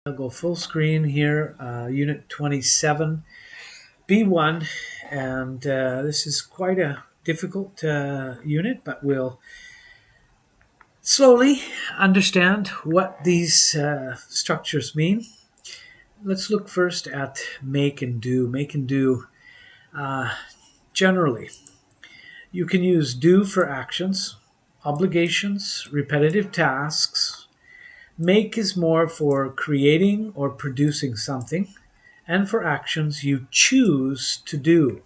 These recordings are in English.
I'll go full screen here, Unit 27, B1, and this is quite a difficult unit, but we'll slowly understand what these structures mean. Let's look first at make and do. Make and do, generally, you can use do for actions, obligations, repetitive tasks. Make is more for creating or producing something, and for actions you choose to do.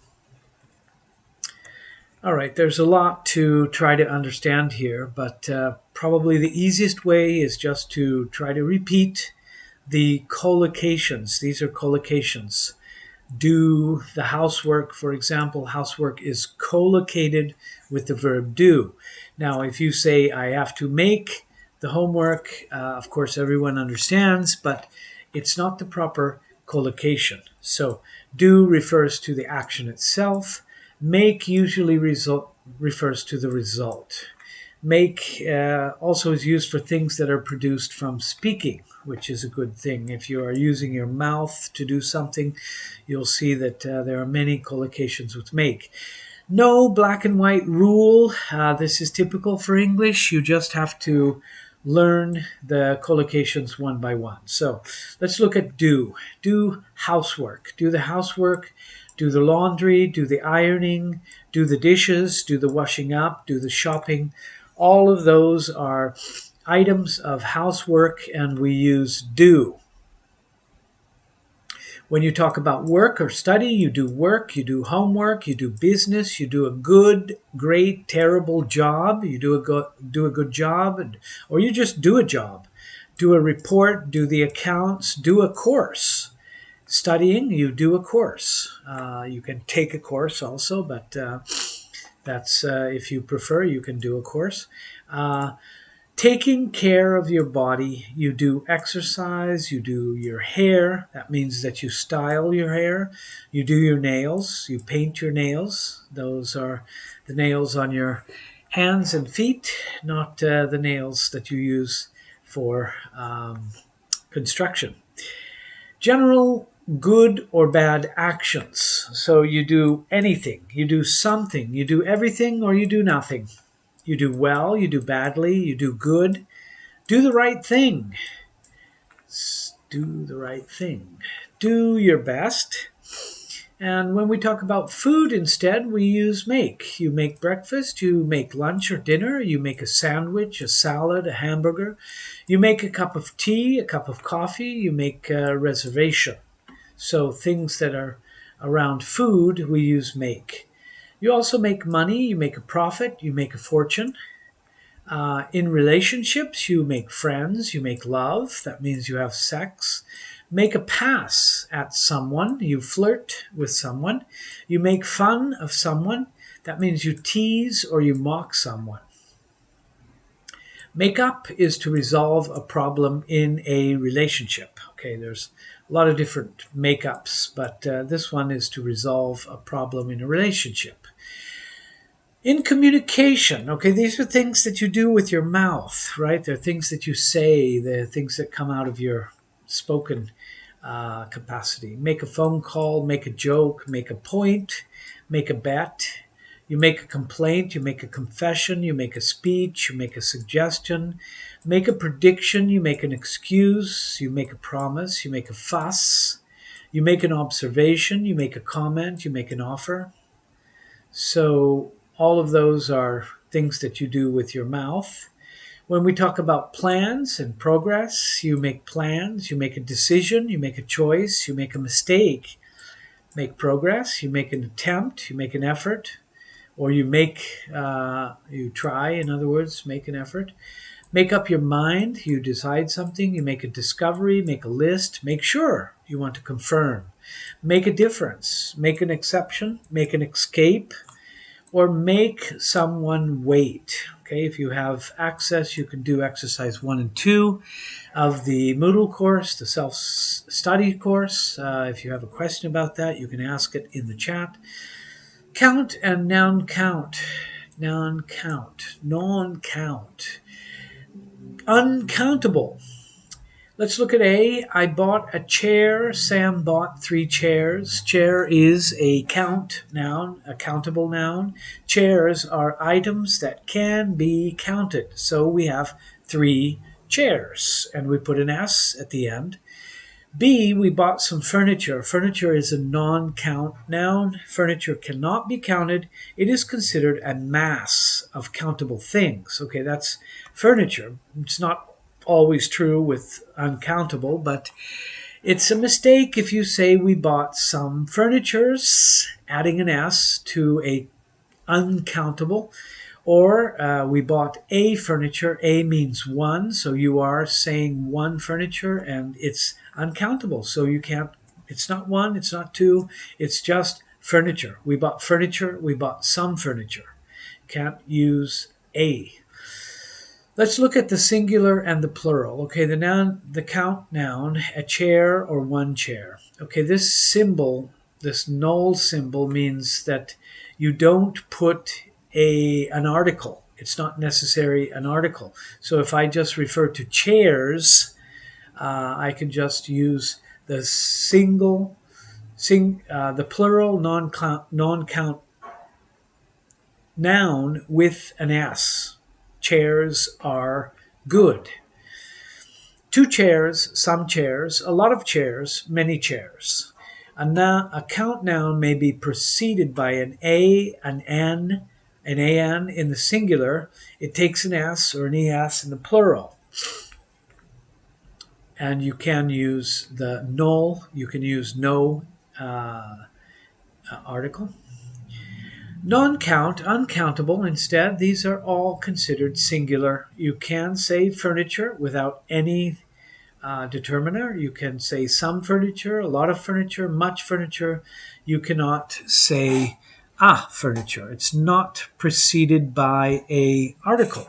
All right, there's a lot to try to understand here, but probably the easiest way is just to try to repeat the collocations. These are collocations. Do the housework, for example, housework is collocated with the verb do. Now, if you say, I have to make the homework, of course, everyone understands, but it's not the proper collocation. So, do refers to the action itself. Make usually refers to the result. Make also is used for things that are produced from speaking, which is a good thing. If you are using your mouth to do something, you'll see that there are many collocations with make. No black and white rule. This is typical for English. You just have to learn the collocations one by one. So let's look at do. Do housework. Do the housework. Do the laundry. Do the ironing. Do the dishes. Do the washing up. Do the shopping. All of those are items of housework, and we use do. When you talk about work or study, you do work, you do homework, you do business, you do a good, great, terrible job, you do a good job, or you just do a job. Do a report, do the accounts, do a course. Studying, you do a course. You can take a course also, but that's if you prefer, you can do a course. Taking care of your body, you do exercise, you do your hair. That means that you style your hair. You do your nails, you paint your nails. Those are the nails on your hands and feet, not the nails that you use for construction. General good or bad actions. So you do anything, you do something, you do everything, or you do nothing. You do well, you do badly, you do good. Do the right thing. Do the right thing. Do your best. And when we talk about food instead, we use make. You make breakfast, you make lunch or dinner, you make a sandwich, a salad, a hamburger. You make a cup of tea, a cup of coffee, you make a reservation. So things that are around food, we use make. You also make money, you make a profit, you make a fortune. In relationships, you make friends, you make love. That means you have sex. Make a pass at someone, you flirt with someone. You make fun of someone. That means you tease or you mock someone. Make up is to resolve a problem in a relationship. Okay, there's a lot of different make-ups, but this one is to resolve a problem in a relationship. In communication, okay, these are things that you do with your mouth, right? They're things that you say, they're things that come out of your spoken capacity. Make a phone call, make a joke, make a point, make a bet. You make a complaint, you make a confession, you make a speech, you make a suggestion, make a prediction, you make an excuse, you make a promise, you make a fuss, you make an observation, you make a comment, you make an offer. So all of those are things that you do with your mouth. When we talk about plans and progress, you make plans, you make a decision, you make a choice, you make a mistake, make progress, you make an attempt, you make an effort, or you try, in other words, make an effort. Make up your mind, you decide something, you make a discovery, make a list, make sure you want to confirm. Make a difference, make an exception, make an escape, or make someone wait. Okay, if you have access, you can do exercise 1 and 2 of the Moodle course, the self-study course. If you have a question about that, you can ask it in the chat. Count and noun count. Noun count. Non-count. Uncountable. Let's look at A. I bought a chair. Sam bought 3 chairs. Chair is a count noun, a countable noun. Chairs are items that can be counted. So we have 3 chairs, and we put an S at the end. B, we bought some furniture. Furniture is a non-count noun. Furniture cannot be counted. It is considered a mass of countable things. Okay, that's furniture. It's not always true with uncountable, but it's a mistake if you say we bought some furnitures, adding an S to a uncountable, or we bought a furniture. A means one, so you are saying one furniture, and it's uncountable, so you can't, it's not one, it's not two, it's just furniture. We bought furniture, we bought some furniture. Can't use a. Let's look at the singular and the plural. Okay, the noun, the count noun, a chair or one chair. Okay, this symbol, this null symbol, means that you don't put an article. It's not necessary an article. So if I just refer to chairs, I can just use the the plural non-count noun with an S. Chairs are good. 2 chairs, some chairs, a lot of chairs, many chairs. A count noun may be preceded by an A, an N, an AN in the singular. It takes an S or an ES in the plural. And you can use the null, you can use no article. Non-count, uncountable, instead, these are all considered singular. You can say furniture without any determiner. You can say some furniture, a lot of furniture, much furniture. You cannot say furniture. It's not preceded by a article.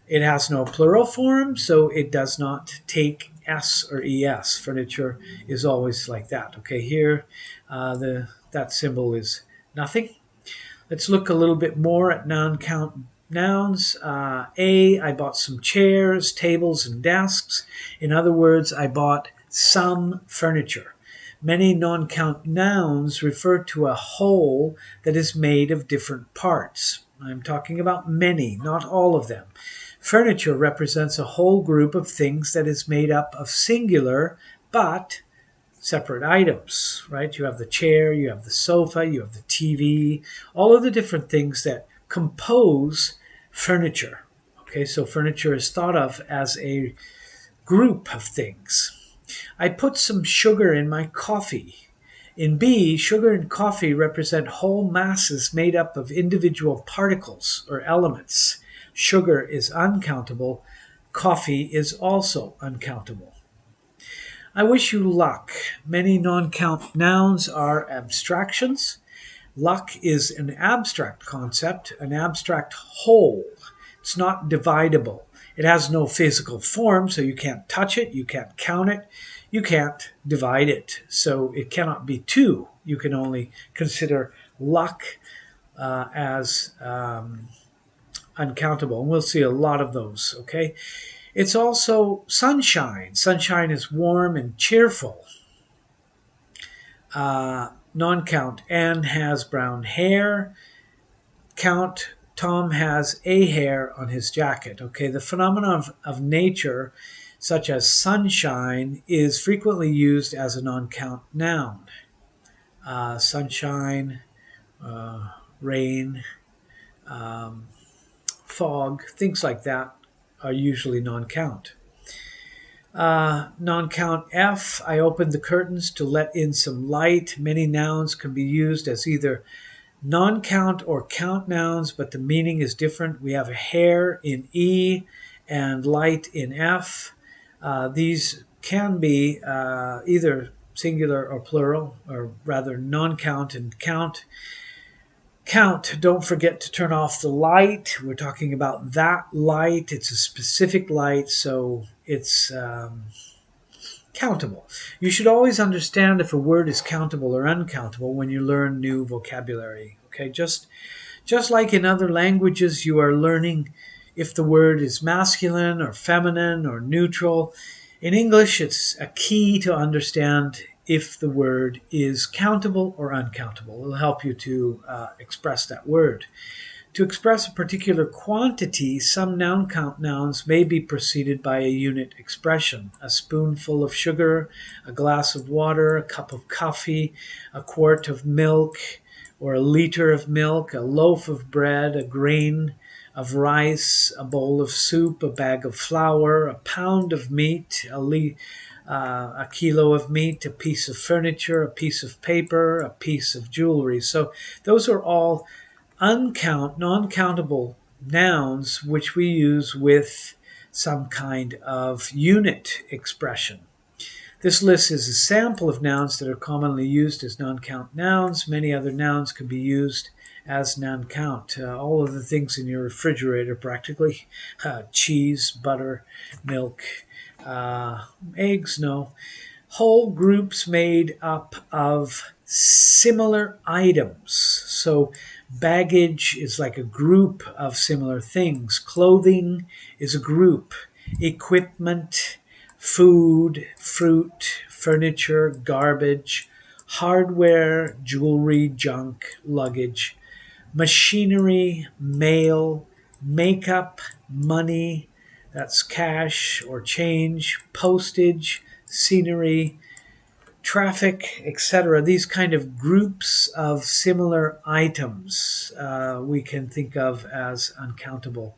It has no plural form, so it does not take S or ES. Furniture is always like that. Okay, here that symbol is nothing. Let's look a little bit more at non-count nouns. A, I bought some chairs, tables, and desks. In other words, I bought some furniture. Many non-count nouns refer to a whole that is made of different parts. I'm talking about many, not all of them. Furniture represents a whole group of things that is made up of singular but separate items, right? You have the chair, you have the sofa, you have the TV, all of the different things that compose furniture. Okay, so furniture is thought of as a group of things. I put some sugar in my coffee. In B, sugar and coffee represent whole masses made up of individual particles or elements. Sugar is uncountable. Coffee is also uncountable. I wish you luck. Many non-count nouns are abstractions. Luck is an abstract concept, an abstract whole. It's not dividable. It has no physical form, so you can't touch it, you can't count it, you can't divide it. So it cannot be 2. You can only consider luck as uncountable. And we'll see a lot of those, okay? It's also sunshine. Sunshine is warm and cheerful. Non-count, Anne has brown hair. Count, Tom has a hair on his jacket. Okay, the phenomenon of nature, such as sunshine, is frequently used as a non-count noun. Sunshine, rain, fog, things like that are usually non-count. Non-count F, I opened the curtains to let in some light. Many nouns can be used as either non-count or count nouns, but the meaning is different. We have a hair in E and light in F. These can be either singular or plural, or rather non-count and count. Count, don't forget to turn off the light. We're talking about that light. It's a specific light, so it's countable. You should always understand if a word is countable or uncountable when you learn new vocabulary. Okay, just like in other languages, you are learning if the word is masculine or feminine or neutral. In English, it's a key to understand if the word is countable or uncountable. It'll help you to express that word. To express a particular quantity, some noun count nouns may be preceded by a unit expression. A spoonful of sugar, a glass of water, a cup of coffee, a quart of milk, or a liter of milk, a loaf of bread, a grain of rice, a bowl of soup, a bag of flour, a pound of meat, a kilo of meat, a piece of furniture, a piece of paper, a piece of jewelry. So those are all non-countable nouns which we use with some kind of unit expression. This list is a sample of nouns that are commonly used as non-count nouns. Many other nouns can be used as non-count. All of the things in your refrigerator practically, cheese, butter, milk, eggs, no. Whole groups made up of similar items. So baggage is like a group of similar things. Clothing is a group. Equipment, food, fruit, furniture, garbage, hardware, jewelry, junk, luggage, machinery, mail, makeup, money, that's cash or change, postage, scenery, traffic, etc. These kind of groups of similar items we can think of as uncountable.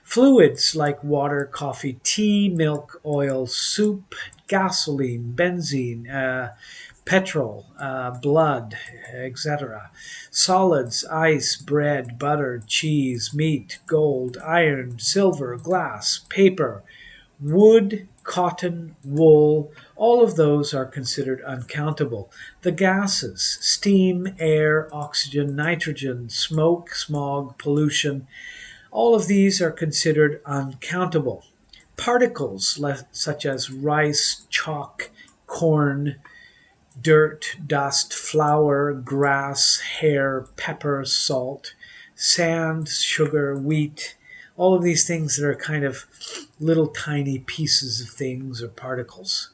Fluids like water, coffee, tea, milk, oil, soup, gasoline, benzene, petrol, blood, etc. Solids, ice, bread, butter, cheese, meat, gold, iron, silver, glass, paper, wood, cotton, wool, all of those are considered uncountable. The gases, steam, air, oxygen, nitrogen, smoke, smog, pollution, all of these are considered uncountable. Particles such as rice, chalk, corn, dirt, dust, flour, grass, hair, pepper, salt, sand, sugar, wheat, all of these things that are kind of little tiny pieces of things or particles.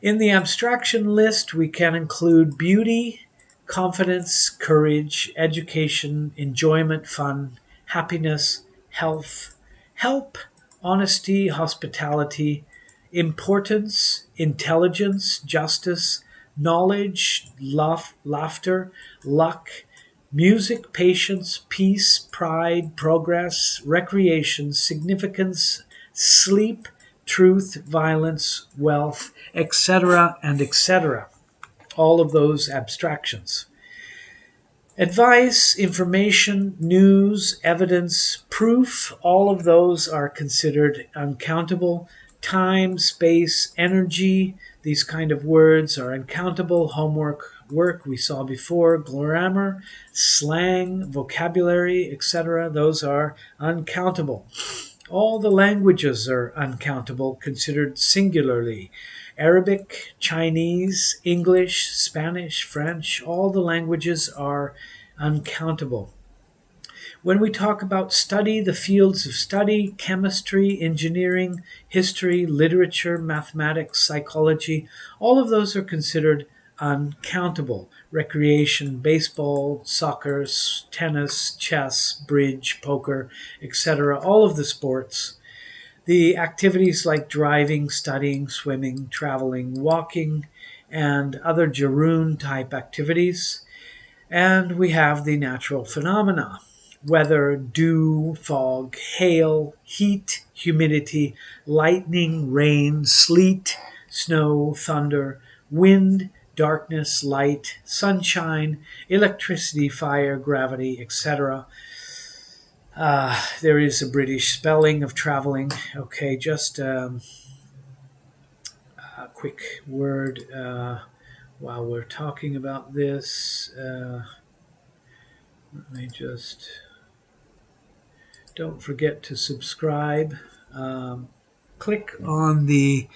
In the abstraction list, we can include beauty, confidence, courage, education, enjoyment, fun, happiness, health, help, honesty, hospitality, importance, intelligence, justice, knowledge, laughter, luck, music, patience, peace, pride, progress, recreation, significance, sleep, truth, violence, wealth, etc., and etc. All of those abstractions. Advice, information, news, evidence, proof, all of those are considered uncountable. Time, space, energy, these kind of words are uncountable. Homework, work, we saw before. Grammar, slang, vocabulary, etc., those are uncountable. All the languages are uncountable, considered singularly. Arabic, Chinese, English, Spanish, French, all the languages are uncountable. When we talk about study, the fields of study, chemistry, engineering, history, literature, mathematics, psychology, all of those are considered uncountable. Recreation, baseball, soccer, tennis, chess, bridge, poker, etc., all of the sports. The activities like driving, studying, swimming, traveling, walking, and other Jeroen type activities. And we have the natural phenomena: weather, dew, fog, hail, heat, humidity, lightning, rain, sleet, snow, thunder, wind, darkness, light, sunshine, electricity, fire, gravity, etc. There is a British spelling of traveling. Okay, just a quick word while we're talking about this. Let me just, don't forget to subscribe. Click on the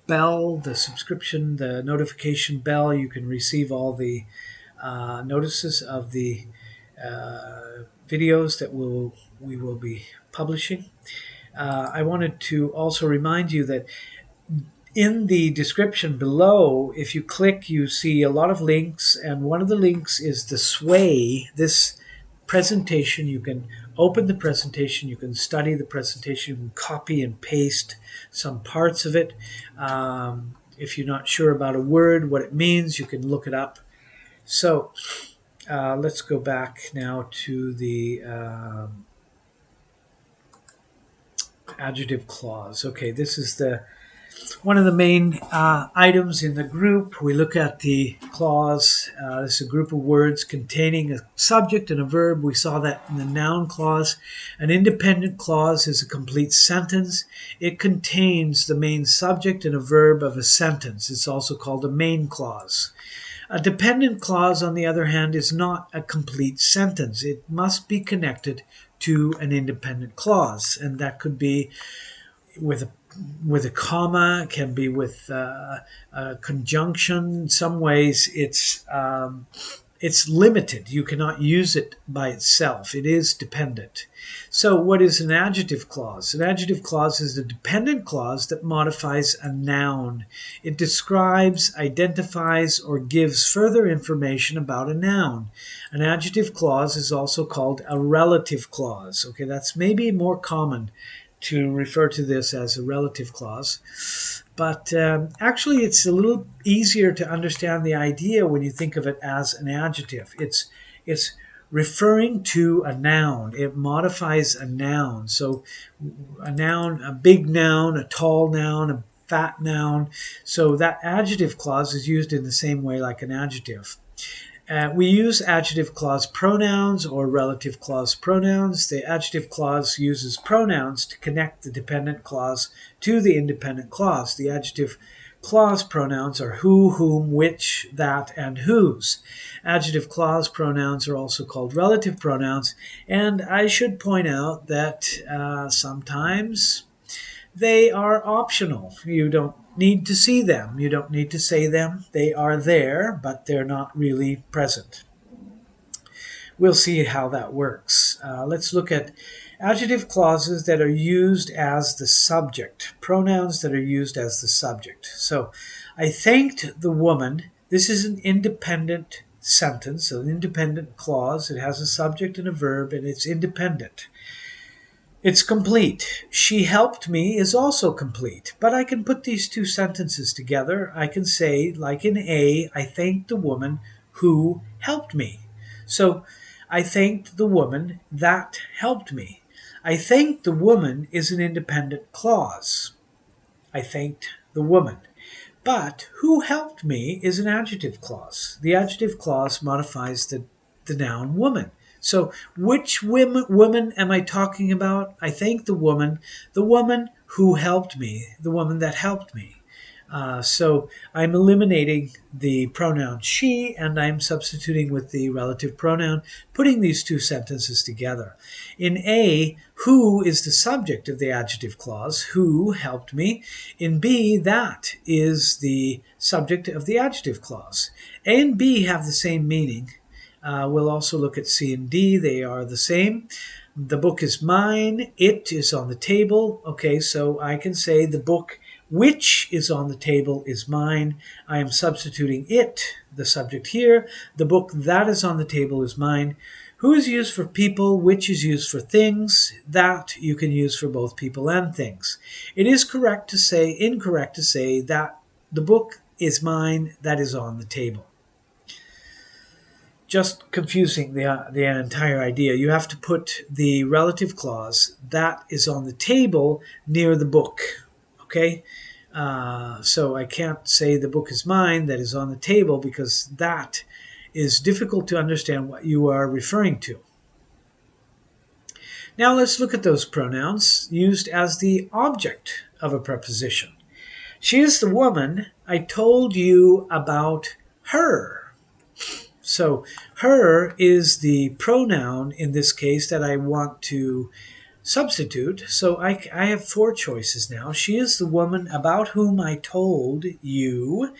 bell, the subscription, the notification bell. You can receive all the notices of the videos that we will be publishing. I wanted to also remind you that In the description below, if you click, you see a lot of links, and one of the links is the Sway. This presentation, you can open the presentation, you can study the presentation, you can copy and paste some parts of it. If you're not sure about a word, what it means, you can look it up. So let's go back now to the adjective clause. Okay, this is one of the main items in the group. We look at the clause. This is a group of words containing a subject and a verb. We saw that in the noun clause. An independent clause is a complete sentence. It contains the main subject and a verb of a sentence. It's also called a main clause. A dependent clause, on the other hand, is not a complete sentence. It must be connected to an independent clause, and that could be with a comma, it can be with a conjunction. In some ways, it's limited. You cannot use it by itself. It is dependent. So what is an adjective clause? An adjective clause is a dependent clause that modifies a noun. It describes, identifies, or gives further information about a noun. An adjective clause is also called a relative clause. Okay, that's maybe more common to refer to this as a relative clause. But actually, it's a little easier to understand the idea when you think of it as an adjective. It's referring to a noun. It modifies a noun. So a noun, a big noun, a tall noun, a fat noun. So that adjective clause is used in the same way like an adjective. We use adjective clause pronouns or relative clause pronouns. The adjective clause uses pronouns to connect the dependent clause to the independent clause. The adjective clause pronouns are who, whom, which, that, and whose. Adjective clause pronouns are also called relative pronouns, and I should point out that sometimes they are optional. You don't need to see them. You don't need to say them. They are there, but they're not really present. We'll see how that works. Let's look at adjective clauses that are used as the subject, pronouns that are used as the subject. So, I thanked the woman. This is an independent sentence, an independent clause. It has a subject and a verb, and it's independent. It's complete. She helped me is also complete. But I can put these two sentences together. I can say, like in A, I thanked the woman who helped me. So I thanked the woman that helped me. I thanked the woman is an independent clause. I thanked the woman. But who helped me is an adjective clause. The adjective clause modifies the noun woman. So which woman am I talking about? I thank the woman who helped me, the woman that helped me. So I'm eliminating the pronoun she, and I'm substituting with the relative pronoun, putting these two sentences together. In A, who is the subject of the adjective clause, who helped me. In B, that is the subject of the adjective clause. A and B have the same meaning. We'll also look at C and D. They are the same. The book is mine. It is on the table. Okay, so I can say the book which is on the table is mine. I am substituting it, the subject here. The book that is on the table is mine. Who is used for people, which is used for things, that you can use for both people and things. It is incorrect to say that the book is mine, that is on the table. Just confusing the entire idea. You have to put the relative clause that is on the table near the book. Okay, so I can't say the book is mine that is on the table, because that is difficult to understand what you are referring to. Now let's look at those pronouns used as the object of a preposition. She is the woman. I told you about her. So her is the pronoun in this case that I want to substitute. So I have four choices now. She is the woman about whom I told you.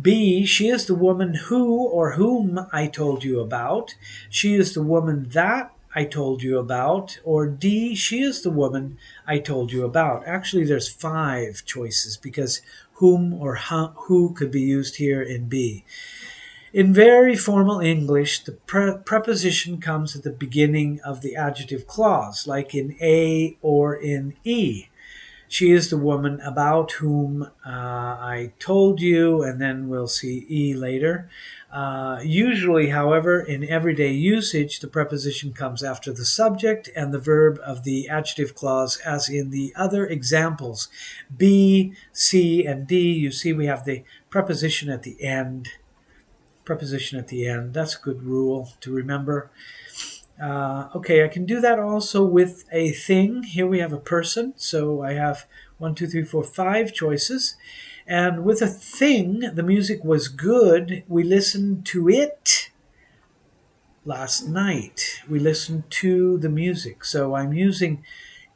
B, she is the woman who or whom I told you about. She is the woman that I told you about, or D, she is the woman I told you about. Actually, there's 5 choices because whom or who could be used here in B. In very formal English, the preposition comes at the beginning of the adjective clause, like in A or in E. She is the woman about whom I told you, and then we'll see E later. Usually, however, in everyday usage, the preposition comes after the subject and the verb of the adjective clause, as in the other examples. B, C, and D, you see we have the preposition at the end. Preposition at the end. That's a good rule to remember. Okay, I can do that also with a thing. Here we have a person, so I have 1, 2, 3, 4, 5 choices. And with a thing, the music was good. We listened to it last night. We listened to the music. So I'm using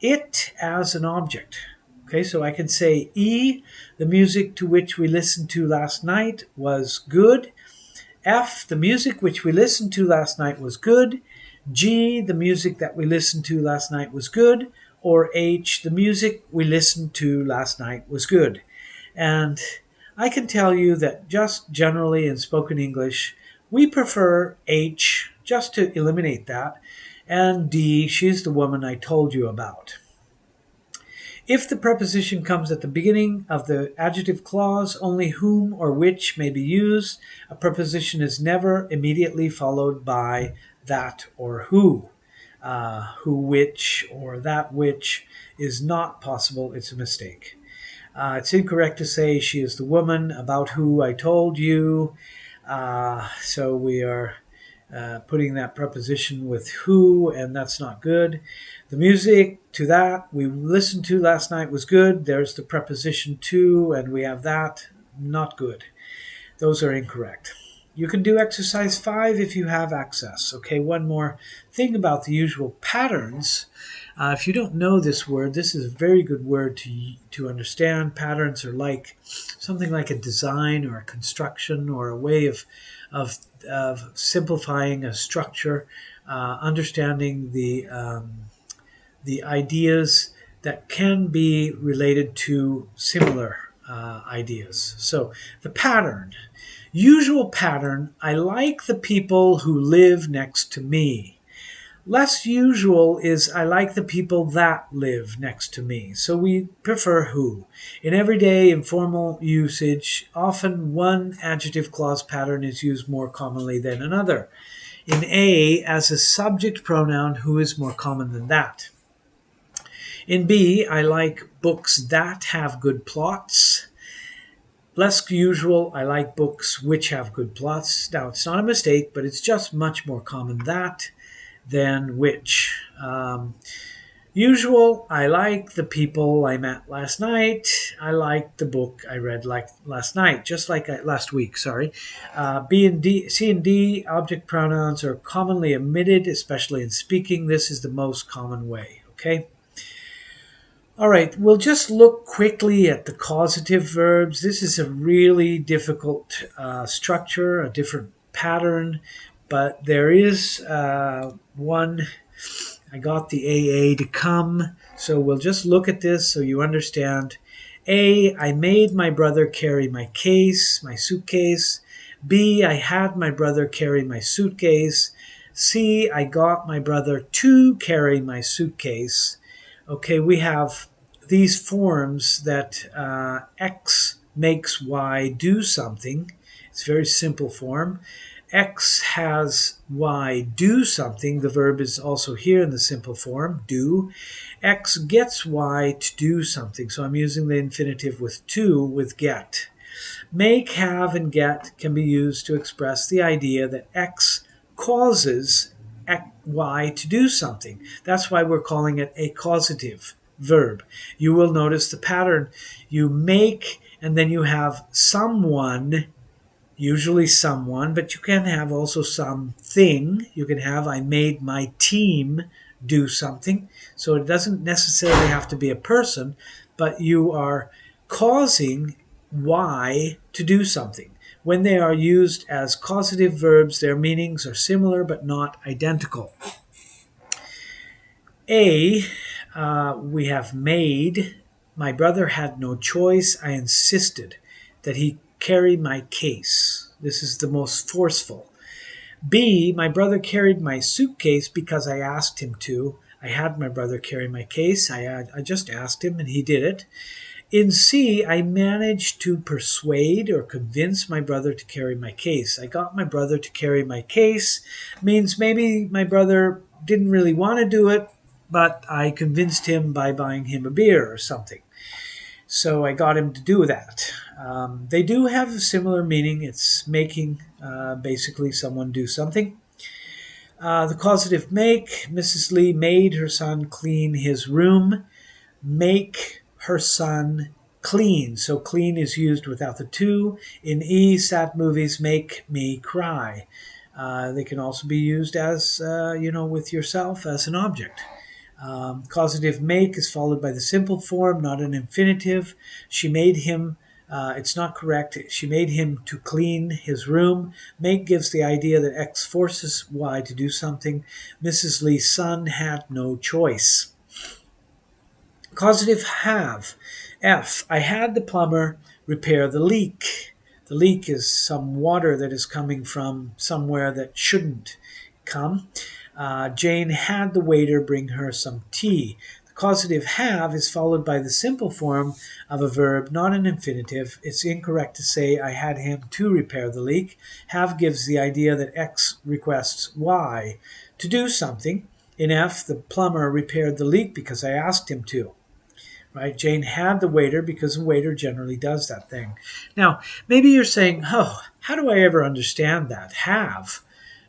it as an object. Okay, so I can say E, the music to which we listened to last night was good. F, the music which we listened to last night was good. G, the music that we listened to last night was good. Or H, the music we listened to last night was good. And I can tell you that just generally in spoken English, we prefer H just to eliminate that. And D, she's the woman I told you about. If the preposition comes at the beginning of the adjective clause, only whom or which may be used. A preposition is never immediately followed by that or who. Who, which, or that which is not possible. It's a mistake. It's incorrect to say she is the woman about who I told you. So we are putting that preposition with who, and that's not good. The music to that we listened to last night was good. There's the preposition to, and we have that, not good. Those are incorrect. You can do exercise 5 if you have access. Okay, one more thing about the usual patterns. If you don't know this word, this is a very good word to understand. Patterns are like something like a design or a construction or a way of simplifying a structure, understanding the ideas that can be related to similar ideas. So the pattern, usual pattern, I like the people who live next to me. Less usual is I like the people that live next to me. So we prefer who. In everyday informal usage, often one adjective clause pattern is used more commonly than another. In A, as a subject pronoun, who is more common than that. In B, I like books that have good plots. Less usual, I like books which have good plots. Now, it's not a mistake, but it's just much more common that than which. Usual, I like the people I met last night. I like the book I read last night, just like last week, sorry. B and D, C and D, object pronouns are commonly omitted, especially in speaking. This is the most common way, okay? All right, we'll just look quickly at the causative verbs. This is a really difficult structure, a different pattern, but there is one. I got the AA to come, so we'll just look at this so you understand. A, I made my brother carry my case, my suitcase. B, I had my brother carry my suitcase. C, I got my brother to carry my suitcase. Okay, we have these forms that X makes Y do something. It's a very simple form. X has Y do something. The verb is also here in the simple form, do. X gets Y to do something. So I'm using the infinitive with to, with get. Make, have, and get can be used to express the idea that X causes Y to do something. That's why we're calling it a causative verb. You will notice the pattern. You make, and then you have someone, usually someone, but you can have also something. You can have, I made my team do something. So it doesn't necessarily have to be a person, but you are causing Y to do something. When they are used as causative verbs, their meanings are similar but not identical. A, we have made. My brother had no choice. I insisted that he carry my case. This is the most forceful. B, my brother carried my suitcase because I asked him to. I had my brother carry my case. I just asked him and he did it. In C, I managed to persuade or convince my brother to carry my case. I got my brother to carry my case means maybe my brother didn't really want to do it, but I convinced him by buying him a beer or something. So I got him to do that. They do have a similar meaning. It's making basically someone do something. The causative make, Mrs. Lee made her son clean his room. Make her son clean. So clean is used without the to. In E, sad movies make me cry. They can also be used as, with yourself as an object. Causative make is followed by the simple form, not an infinitive. She made him, it's not correct. She made him to clean his room. Make gives the idea that X forces Y to do something. Mrs. Lee's son had no choice. Causative have. F, I had the plumber repair the leak. The leak is some water that is coming from somewhere that shouldn't come. Jane had the waiter bring her some tea. The causative have is followed by the simple form of a verb, not an infinitive. It's incorrect to say I had him to repair the leak. Have gives the idea that X requests Y to do something. In F, the plumber repaired the leak because I asked him to. Right? Jane had the waiter because the waiter generally does that thing. Now, maybe you're saying, oh, how do I ever understand that? Have.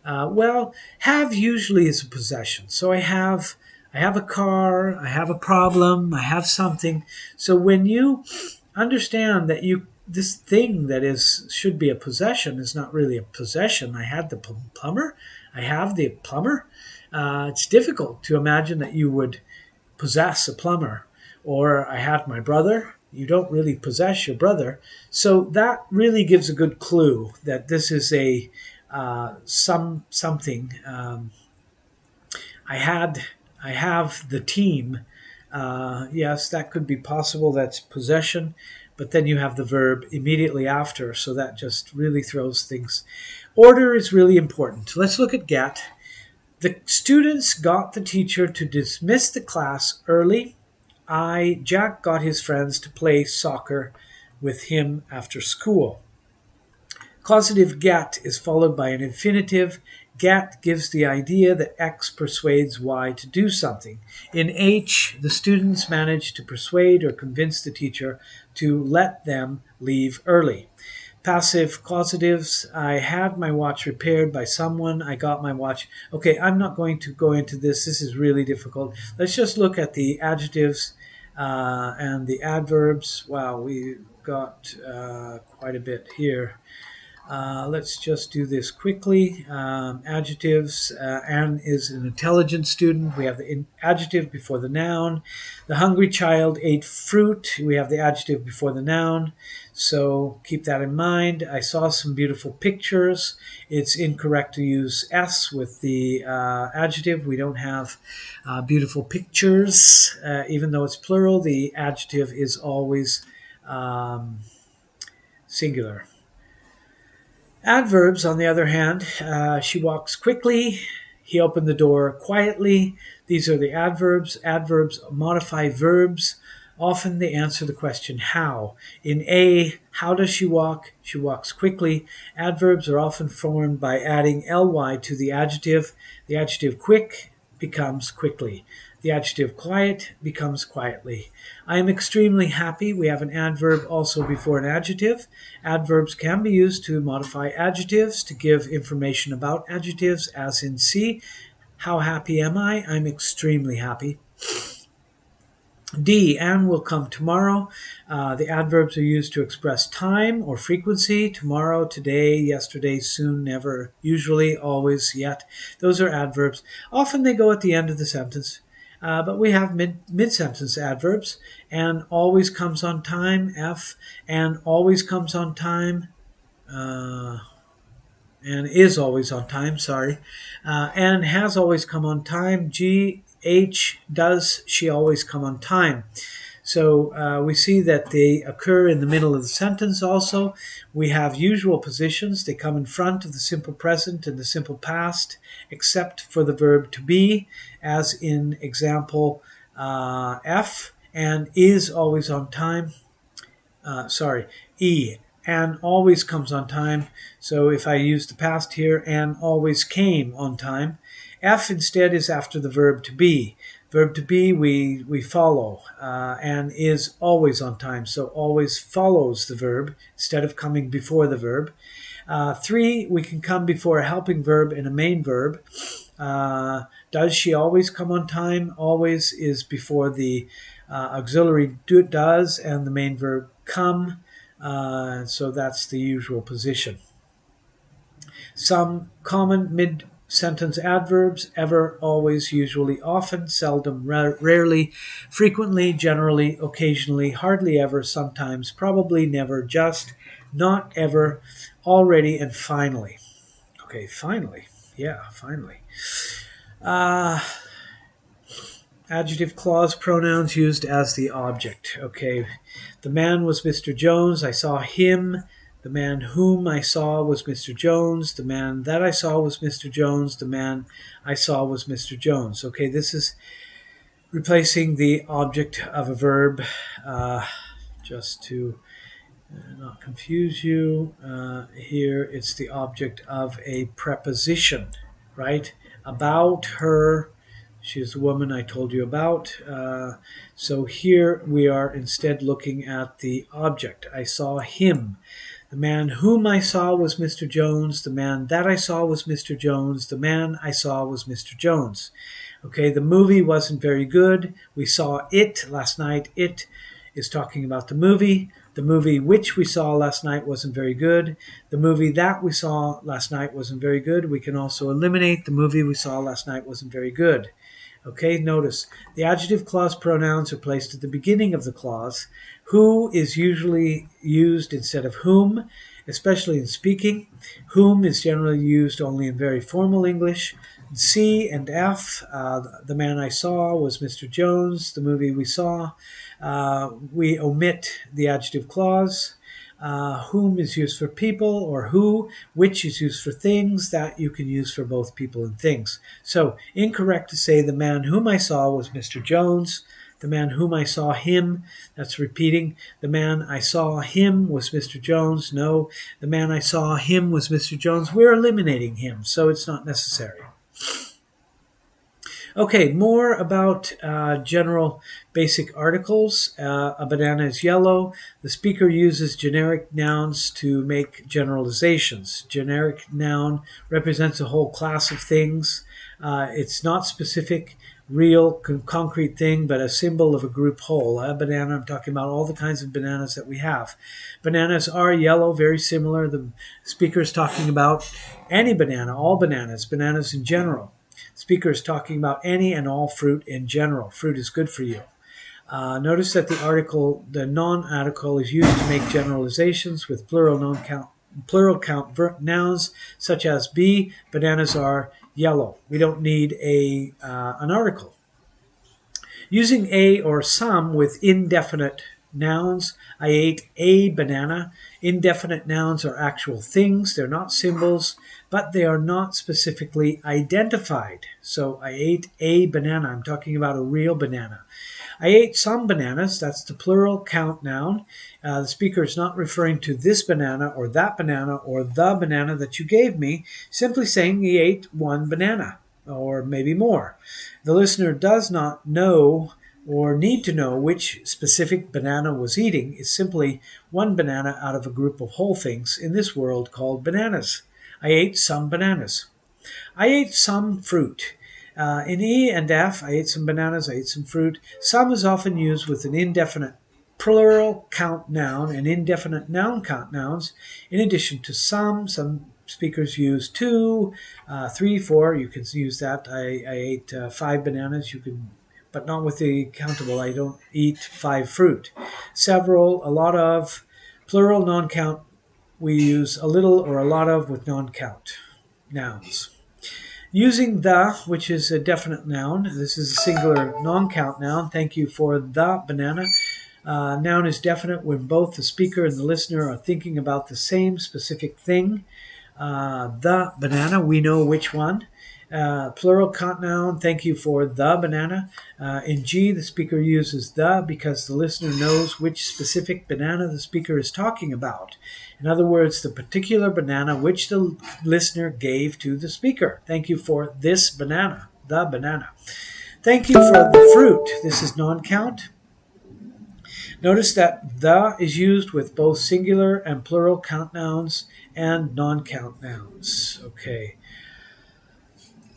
Well, have usually is a possession. So I have a car, I have a problem, I have something. So when you understand that this thing that should be a possession is not really a possession. I had the plumber. I have the plumber. It's difficult to imagine that you would possess a plumber. Or I had my brother. You don't really possess your brother. So that really gives a good clue that this is a something. I have the team. Yes, that could be possible. That's possession. But then you have the verb immediately after. So that just really throws things. Order is really important. Let's look at get. The students got the teacher to dismiss the class early. Jack got his friends to play soccer with him after school. Causative get is followed by an infinitive. Get gives the idea that X persuades Y to do something. In H, the students managed to persuade or convince the teacher to let them leave early. Passive causatives, I had my watch repaired by someone. I got my watch. Okay, I'm not going to go into this. This is really difficult. Let's just look at the adjectives and the adverbs. Wow, we got quite a bit here. Let's just do this quickly. Adjectives. Anne is an intelligent student. We have the adjective before the noun. The hungry child ate fruit. We have the adjective before the noun. So keep that in mind. I saw some beautiful pictures. It's incorrect to use S with the adjective. We don't have beautiful pictures. Even though it's plural, the adjective is always singular. Adverbs, on the other hand, she walks quickly. He opened the door quietly. These are the adverbs. Adverbs modify verbs. Often they answer the question how. In A, how does she walk? She walks quickly. Adverbs are often formed by adding ly to the adjective. The adjective quick becomes quickly. The adjective quiet becomes quietly. I am extremely happy. We have an adverb also before an adjective. Adverbs can be used to modify adjectives, to give information about adjectives, as in C. How happy am I? I'm extremely happy. D, Anne will come tomorrow. The adverbs are used to express time or frequency. Tomorrow, today, yesterday, soon, never, usually, always, yet. Those are adverbs. Often they go at the end of the sentence. But we have mid-sentence adverbs. And always comes on time, F. And always comes on time, and is always on time, sorry. And has always come on time, G. H, does she always come on time? So we see that they occur in the middle of the sentence also. We have usual positions. They come in front of the simple present and the simple past, except for the verb to be, as in example F, and is always on time. E, and always comes on time. So if I use the past here, and always came on time. F instead is after the verb to be. Verb to be we follow, and is always on time. So always follows the verb instead of coming before the verb. 3, we can come before a helping verb and a main verb. Does she always come on time? Always is before the auxiliary does and the main verb come. So that's the usual position. Some common mid-sentence adverbs: ever, always, usually, often, seldom, rarely, frequently, generally, occasionally, hardly ever, sometimes, probably, never, just, not ever, already, and finally. Okay, finally. Yeah, finally. Adjective clause pronouns used as the object. Okay, the man was Mr. Jones. I saw him. The man whom I saw was Mr. Jones. The man that I saw was Mr. Jones. The man I saw was Mr. Jones. Okay, this is replacing the object of a verb. Just to not confuse you, here it's the object of a preposition, right? About her. She is the woman I told you about. So here we are instead looking at the object. I saw him. The man whom I saw was Mr. Jones. The man that I saw was Mr. Jones. The man I saw was Mr. Jones. Okay, the movie wasn't very good. We saw it last night. It is talking about the movie. The movie which we saw last night wasn't very good. The movie that we saw last night wasn't very good. We can also eliminate the movie we saw last night wasn't very good. Okay, notice the adjective clause pronouns are placed at the beginning of the clause. Who is usually used instead of whom, especially in speaking. Whom is generally used only in very formal English. C and F, the man I saw was Mr. Jones. The movie we saw, we omit the adjective clause. Whom is used for people, or who. Which is used for things. That you can use for both people and things. So incorrect to say the man whom I saw was Mr. Jones. The man whom I saw him, that's repeating. The man I saw him was Mr. Jones. No, the man I saw him was Mr. Jones. We're eliminating him, so it's not necessary. Okay, more about general basic articles. A banana is yellow. The speaker uses generic nouns to make generalizations. Generic noun represents a whole class of things. It's not specific, real, concrete thing, but a symbol of a group whole. A banana, I'm talking about all the kinds of bananas that we have. Bananas are yellow, very similar. The speaker is talking about any banana, all bananas, bananas in general. Speaker is talking about any and all fruit in general. Fruit is good for you. Notice that the non-article is used to make generalizations with plural count nouns, such as be, bananas are yellow. We don't need an article. Using a or some with indefinite nouns. I ate a banana. Indefinite nouns are actual things. They're not symbols, but they are not specifically identified. So I ate a banana. I'm talking about a real banana. I ate some bananas. That's the plural count noun. The speaker is not referring to this banana or that banana or the banana that you gave me, simply saying he ate one banana or maybe more. The listener does not know or need to know which specific banana was eating. Is simply one banana out of a group of whole things in this world called bananas. I ate some bananas. I ate some fruit. In E and F, I ate some bananas, I ate some fruit. Some is often used with an indefinite plural count noun and indefinite noun count nouns. In addition to some speakers use 2, 3, 4. You can use that. I ate 5 bananas. You can, but not with the countable. I don't eat 5 fruit. Several, a lot of. Plural non-count, we use a little or a lot of with non-count nouns. Using the, which is a definite noun. This is a singular non-count noun. Thank you for the banana. Noun is definite when both the speaker and the listener are thinking about the same specific thing. The banana, we know which one. Plural count noun, thank you for the banana. In G, the speaker uses the because the listener knows which specific banana the speaker is talking about. In other words, the particular banana which the listener gave to the speaker. Thank you for this banana, the banana. Thank you for the fruit. This is non-count. Notice that the is used with both singular and plural count nouns and non-count nouns. Okay.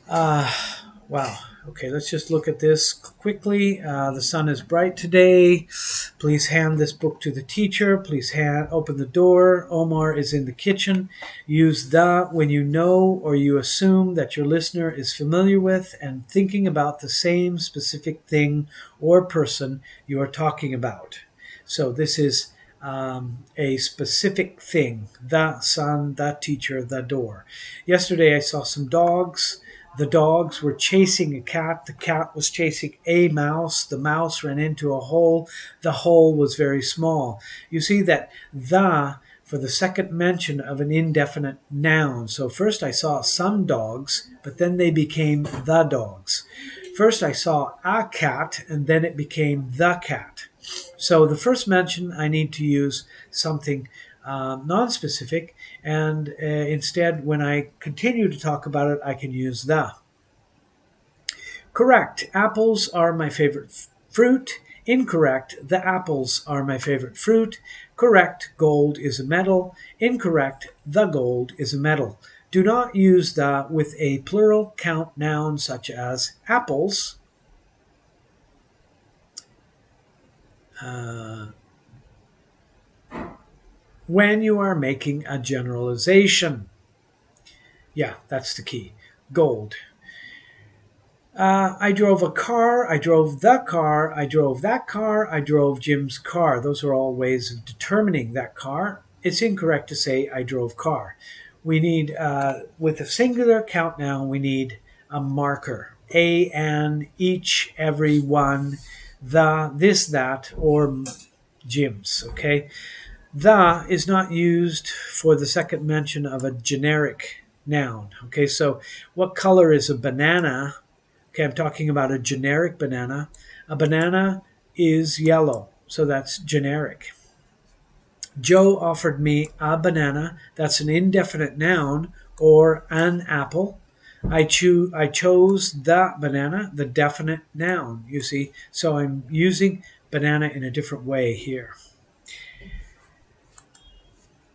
Wow. Okay, let's just look at this quickly. The sun is bright today. Please hand this book to the teacher. Please open the door. Omar is in the kitchen. Use the when you know or you assume that your listener is familiar with and thinking about the same specific thing or person you are talking about. So this is a specific thing. The sun, the teacher, the door. Yesterday I saw some dogs. The dogs were chasing a cat. The cat was chasing a mouse. The mouse ran into a hole. The hole was very small. You see that the for the second mention of an indefinite noun. So first I saw some dogs, but then they became the dogs. First I saw a cat, and then it became the cat. So the first mention, I need to use something non-specific, and instead, when I continue to talk about it, I can use the. Correct. Apples are my favorite fruit. Incorrect. The apples are my favorite fruit. Correct. Gold is a metal. Incorrect. The gold is a metal. Do not use the with a plural count noun such as apples. When you are making a generalization. Yeah, that's the key. Gold. I drove a car, I drove the car, I drove that car, I drove Jim's car. Those are all ways of determining that car. It's incorrect to say I drove car. We need, with a singular count noun, we need a marker. A, an, each, every, one, the, this, that, or Jim's, okay? The is not used for the second mention of a generic noun. Okay, so what color is a banana? Okay, I'm talking about a generic banana. A banana is yellow, so that's generic. Joe offered me a banana. That's an indefinite noun, or an apple. I chose the banana, the definite noun, you see. So I'm using banana in a different way here.